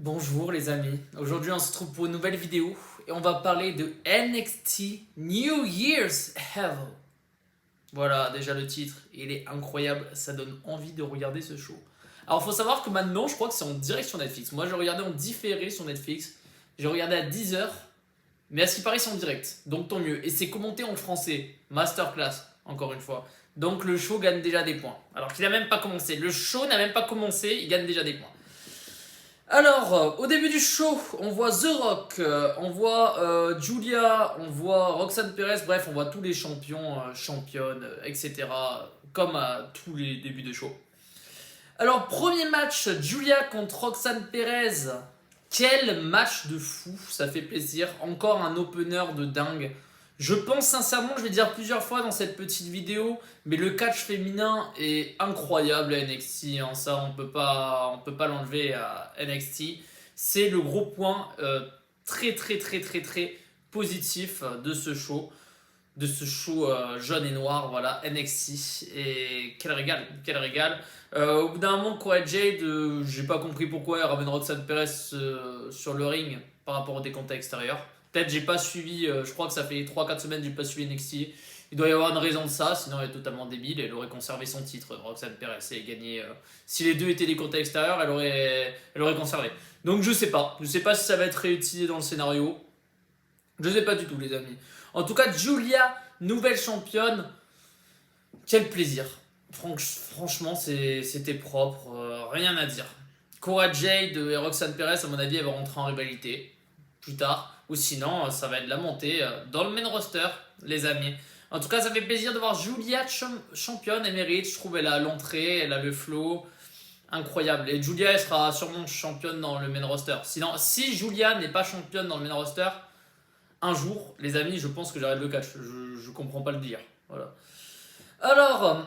Bonjour les amis, aujourd'hui on se retrouve pour une nouvelle vidéo et on va parler de NXT New Year's Evil. Voilà, déjà le titre, il est incroyable, ça donne envie de regarder ce show. Alors faut savoir que maintenant je crois que c'est en direct sur Netflix. Moi j'ai regardé en différé sur Netflix, j'ai regardé à 10h, mais à ce qui paraît c'est en direct, donc tant mieux. Et c'est commenté en français, masterclass, encore une fois. Donc le show gagne déjà des points, alors qu'il n'a même pas commencé. Le show n'a même pas commencé, il gagne déjà des points. Alors, au début du show, on voit The Rock, on voit Julia, on voit Roxanne Perez, bref, on voit tous les champions, championnes, etc. Comme à tous les débuts de show. Alors, premier match, Julia contre Roxanne Perez. Quel match de fou, ça fait plaisir. Encore un opener de dingue. Je pense sincèrement, je vais dire plusieurs fois dans cette petite vidéo, mais le catch féminin est incroyable à NXT, hein, ça on peut pas l'enlever à NXT. C'est le gros point très positif de ce show jaune et noir, voilà, NXT. Et quel régal, quel régal. Au bout d'un moment, Cora Jade, j'ai pas compris pourquoi elle ramène Roxanne Perez sur le ring par rapport au décompte extérieur. Peut-être j'ai pas suivi, je crois que ça fait 3-4 semaines que j'ai pas suivi NXT. Il doit y avoir une raison de ça, sinon elle est totalement débile. Elle aurait conservé son titre, Roxanne Perez, et gagné. Si les deux étaient des comptes extérieurs, elle aurait conservé. Donc je sais pas. Je sais pas si ça va être réutilisé dans le scénario. Je sais pas du tout, les amis. En tout cas, Julia, nouvelle championne. Quel plaisir. Franchement, c'était propre. Rien à dire. Cora Jade et Roxanne Perez, à mon avis, elles vont rentrer en rivalité plus tard. Ou sinon, ça va être la montée dans le main roster, les amis. En tout cas, ça fait plaisir de voir Julia championne. Elle mérite. Je trouve elle a l'entrée, elle a le flow. Incroyable. Et Julia, elle sera sûrement championne dans le main roster. Sinon, si Julia n'est pas championne dans le main roster, un jour, les amis, je pense que j'arrête le catch. Je comprends pas le dire. Voilà. Alors,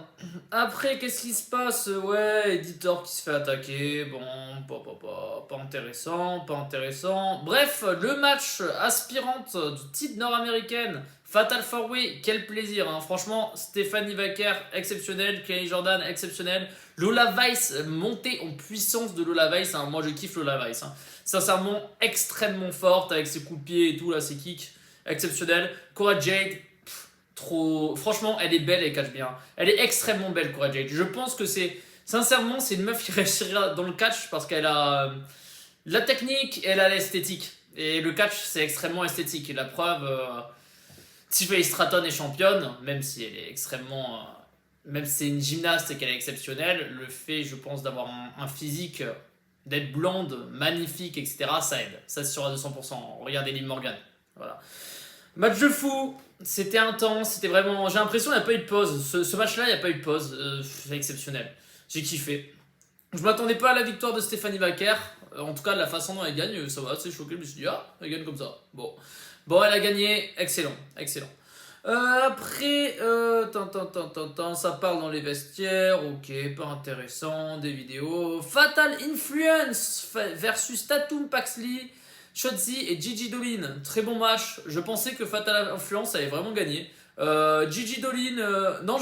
après, qu'est-ce qui se passe? Ouais, éditeur qui se fait attaquer. Bon, pas intéressant, pas intéressant. Bref, le match aspirante du titre nord-américaine, Fatal 4-Way, quel plaisir, hein. Franchement, Stephanie Vaquer, exceptionnelle. Kelly Jordan, exceptionnelle. Lola Vice, montée en puissance de Lola Vice, hein. Moi, je kiffe Lola Vice, hein. Sincèrement, extrêmement forte avec ses coups de pied et tout, là, ses kicks, exceptionnels. Cora Jade, trop. Franchement, elle est belle, elle catch bien. Elle est extrêmement belle, Cora Jade. Je pense que c'est. Sincèrement, c'est une meuf qui réussira dans le catch parce qu'elle a la technique et elle a l'esthétique. Et le catch, c'est extrêmement esthétique. Et la preuve, Tiffany Stratton est championne, même si elle est extrêmement. Même si c'est une gymnaste et qu'elle est exceptionnelle, le fait, je pense, d'avoir un physique, d'être blonde, magnifique, etc., ça aide. Ça, c'est sûr à 200%. Regardez Liv Morgan. Voilà. Match de fou, c'était intense, c'était vraiment. J'ai l'impression qu'il n'y a pas eu de pause. Ce match-là, il n'y a pas eu de pause. C'est exceptionnel. J'ai kiffé. Je m'attendais pas à la victoire de Stephanie Vaquer. En tout cas, de la façon dont elle gagne, ça va, c'est choqué. Je me suis dit, ah, elle gagne comme ça. Bon, elle a gagné. Excellent, excellent. Après, ça parle dans les vestiaires. Ok, pas intéressant. Des vidéos. Fatal Influence versus Tatum Paxley. Shotzi et Gigi Dolin, très bon match. Je pensais que Fatal Influence allait vraiment gagner. Gigi Dolin, non,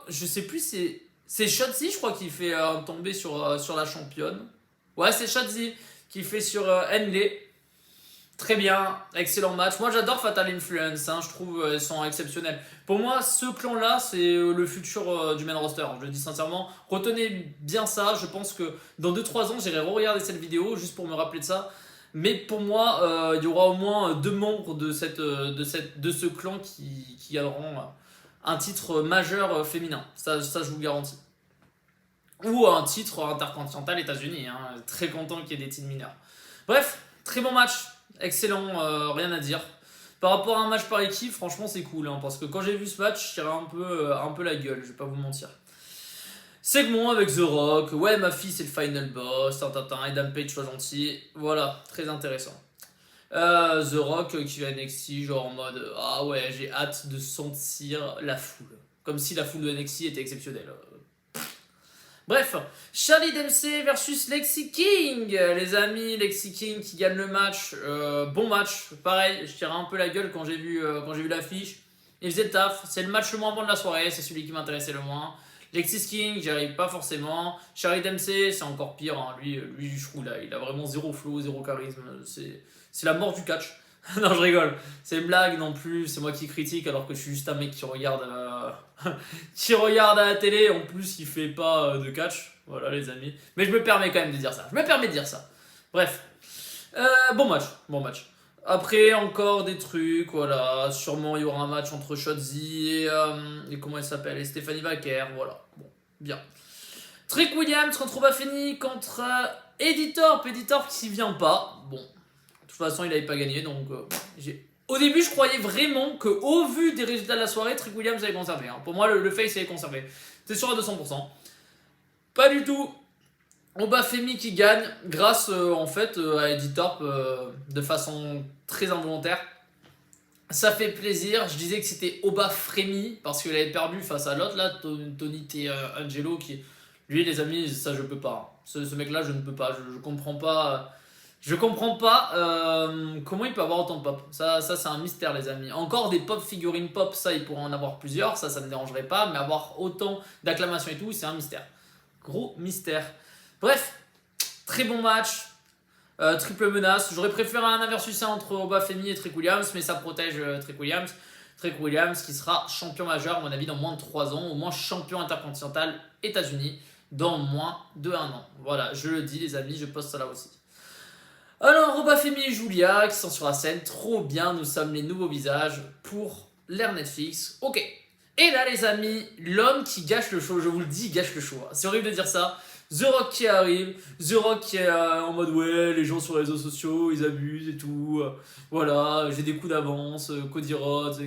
je sais plus, c'est Shotzi, je crois, qui fait tomber sur la championne. Ouais, c'est Shotzi qui fait sur Henley. Très bien, excellent match. Moi, j'adore Fatal Influence, hein, je trouve elles sont exceptionnelles. Pour moi, ce clan-là, c'est le futur du main roster. Je le dis sincèrement. Retenez bien ça. Je pense que dans 2-3 ans, j'irai re-regarder cette vidéo juste pour me rappeler de ça. Mais pour moi, il y aura au moins 2 membres de ce clan qui gagneront un titre majeur féminin. Ça, je vous le garantis. Ou un titre intercontinental États-Unis, hein. Très content qu'il y ait des titres mineurs. Bref, très bon match. Excellent, rien à dire. Par rapport à un match par équipe, franchement, c'est cool, hein, parce que quand j'ai vu ce match, je tirais un peu la gueule, je vais pas vous mentir. Segment avec The Rock, ouais ma fille c'est le final boss, Adam Page soit gentil, voilà, très intéressant. The Rock qui va NXT, genre en mode ah ouais j'ai hâte de sentir la foule, comme si la foule de NXT était exceptionnelle. Bref, Charlie Dempsey versus Lexi King, les amis, Lexi King qui gagne le match, bon match, pareil, je tirais un peu la gueule quand j'ai vu l'affiche, il faisait le taf, c'est le match le moins bon de la soirée, c'est celui qui m'intéressait le moins. Lexis King, j'y arrive pas forcément. Charlie Dempsey, c'est encore pire. Hein. Lui, je trouve, là, il a vraiment zéro flow, zéro charisme. C'est la mort du catch. Non, je rigole. C'est une blague non plus. C'est moi qui critique alors que je suis juste un mec qui regarde, qui regarde à la télé. En plus, qui fait pas de catch. Voilà, les amis. Mais je me permets quand même de dire ça. Je me permets de dire ça. Bref. Bon match. Bon match. Après, encore des trucs, voilà. Sûrement, il y aura un match entre Shotzi et comment elle s'appelle, et Stéphanie Vaquer, voilà. Bon, bien. Trick Williams contre Obafemi contre Editorp qui vient pas. Bon, de toute façon, il n'avait pas gagné, donc au début, je croyais vraiment qu'au vu des résultats de la soirée, Trick Williams allait conserver. Hein. Pour moi, le face allait conserver. C'est sûr à 200%. Pas du tout. Obafemi qui gagne grâce en fait à Editorp de façon très involontaire. Ça fait plaisir. Je disais que c'était Obafemi parce qu'il avait perdu face à l'autre là, Tony T. Angelo qui lui les amis ça je peux pas. Ce mec là je ne peux pas. Je comprends pas. Je comprends pas comment il peut avoir autant de pop. Ça c'est un mystère les amis. Encore des pop figurines pop ça il pourrait en avoir plusieurs ça me dérangerait pas mais avoir autant d'acclamations et tout c'est un mystère. Gros mystère. Bref, très bon match, triple menace. J'aurais préféré un 1 versus 1 entre Obafemi et Trick Williams, mais ça protège Trick Williams. Trick Williams qui sera champion majeur, à mon avis, dans moins de 3 ans, au moins champion intercontinental États-Unis dans moins de 1 an. Voilà, je le dis, les amis, je poste ça là aussi. Alors, Obafemi et Julia qui sont sur la scène, trop bien, nous sommes les nouveaux visages pour l'ère Netflix. Ok. Et là, les amis, l'homme qui gâche le show, je vous le dis, il gâche le show. C'est horrible de dire ça. The Rock qui arrive, The Rock qui est en mode ouais, les gens sur les réseaux sociaux, ils abusent et tout. Voilà, j'ai des coups d'avance, Cody Rhodes,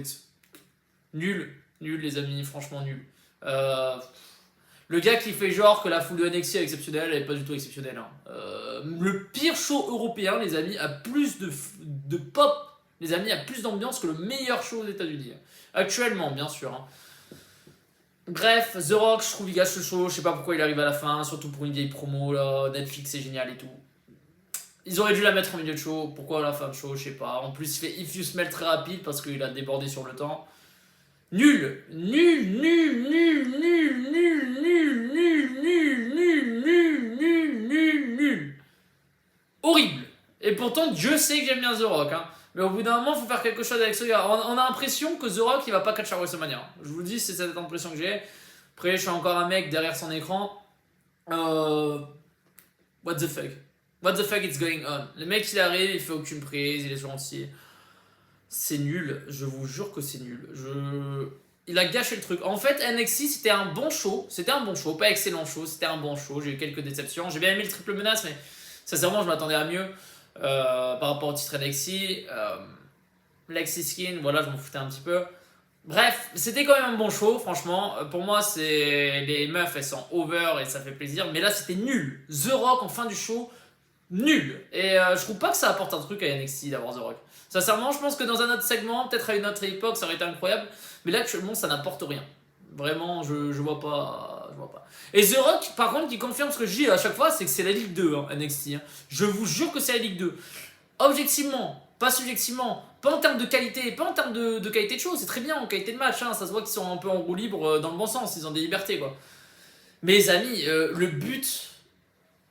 nul, les amis, franchement nul. Le gars qui fait genre que la foule de NXT est exceptionnelle, elle est pas du tout exceptionnelle. Hein. Le pire show européen, les amis, a plus de pop, les amis, a plus d'ambiance que le meilleur show aux États-Unis. Actuellement, bien sûr. Hein. Bref, The Rock, je trouve il gâche le show, je sais pas pourquoi il arrive à la fin, surtout pour une vieille promo là, Netflix c'est génial et tout. Ils auraient dû la mettre en milieu de show, pourquoi à la fin de show, je sais pas. En plus il fait If You Smell très rapide parce qu'il a débordé sur le temps. Nul, nul, nul, nul, nul, nul, nul, nul, nul, nul, nul, nul, nul, nul. Horrible. Et pourtant Dieu sait que j'aime bien The Rock, hein. Mais au bout d'un moment, il faut faire quelque chose avec ce gars. On a l'impression que The Rock, il va pas catch à WrestleMania. Je vous le dis, c'est cette impression que j'ai. Après, je suis encore un mec derrière son écran. What the fuck? What the fuck is going on? Le mec, il arrive, il fait aucune prise, il est gentil. C'est nul, je vous jure que c'est nul. Il a gâché le truc. En fait, NXT, c'était un bon show. C'était un bon show, pas excellent show, c'était un bon show. J'ai eu quelques déceptions. J'ai bien aimé le triple menace, mais sincèrement, je m'attendais à mieux. Par rapport au titre NXT, Lexis Skin, voilà, je m'en foutais un petit peu. Bref, c'était quand même un bon show, franchement. Pour moi, c'est les meufs, elles sont over et ça fait plaisir. Mais là, c'était nul. The Rock en fin du show, nul. Et je trouve pas que ça apporte un truc à NXT d'avoir The Rock. Sincèrement, je pense que dans un autre segment, peut-être à une autre époque, ça aurait été incroyable. Mais là, actuellement, ça n'apporte rien. Vraiment, je vois pas. Et The Rock, par contre, qui confirme ce que je dis à chaque fois, c'est que c'est la Ligue 2, hein, NXT. Hein. Je vous jure que c'est la Ligue 2. Objectivement, pas subjectivement, pas en termes de qualité, pas en termes de qualité de show, c'est très bien en qualité de match. Hein, ça se voit qu'ils sont un peu en roue libre dans le bon sens, ils ont des libertés, quoi. Mais les amis, le but,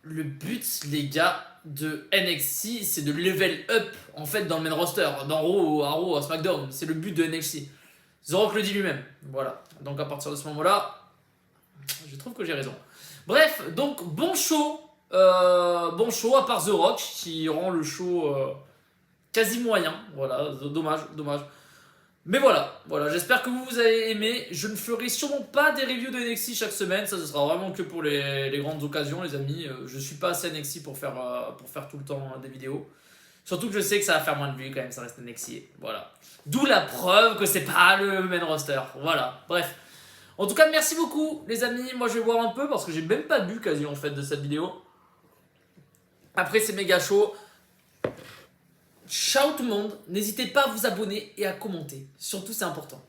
les gars, de NXT, c'est de level up, en fait, dans le main roster, dans Raw, à SmackDown. C'est le but de NXT. The Rock le dit lui-même. Voilà. Donc à partir de ce moment-là, je trouve que j'ai raison. Bref, donc bon show à part The Rock qui rend le show quasi moyen. Voilà, dommage. Mais voilà, j'espère que vous avez aimé. Je ne ferai sûrement pas des reviews de NXT chaque semaine, ça ce sera vraiment que pour les grandes occasions les amis. Je suis pas assez NXT pour faire tout le temps des vidéos. Surtout que je sais que ça va faire moins de vues quand même, ça reste NXT. Voilà. D'où la preuve que c'est pas le main roster. Voilà, bref. En tout cas, merci beaucoup les amis. Moi je vais boire un peu parce que j'ai même pas bu quasi en fait de cette vidéo. Après c'est méga chaud. Ciao tout le monde. N'hésitez pas à vous abonner et à commenter. Surtout c'est important.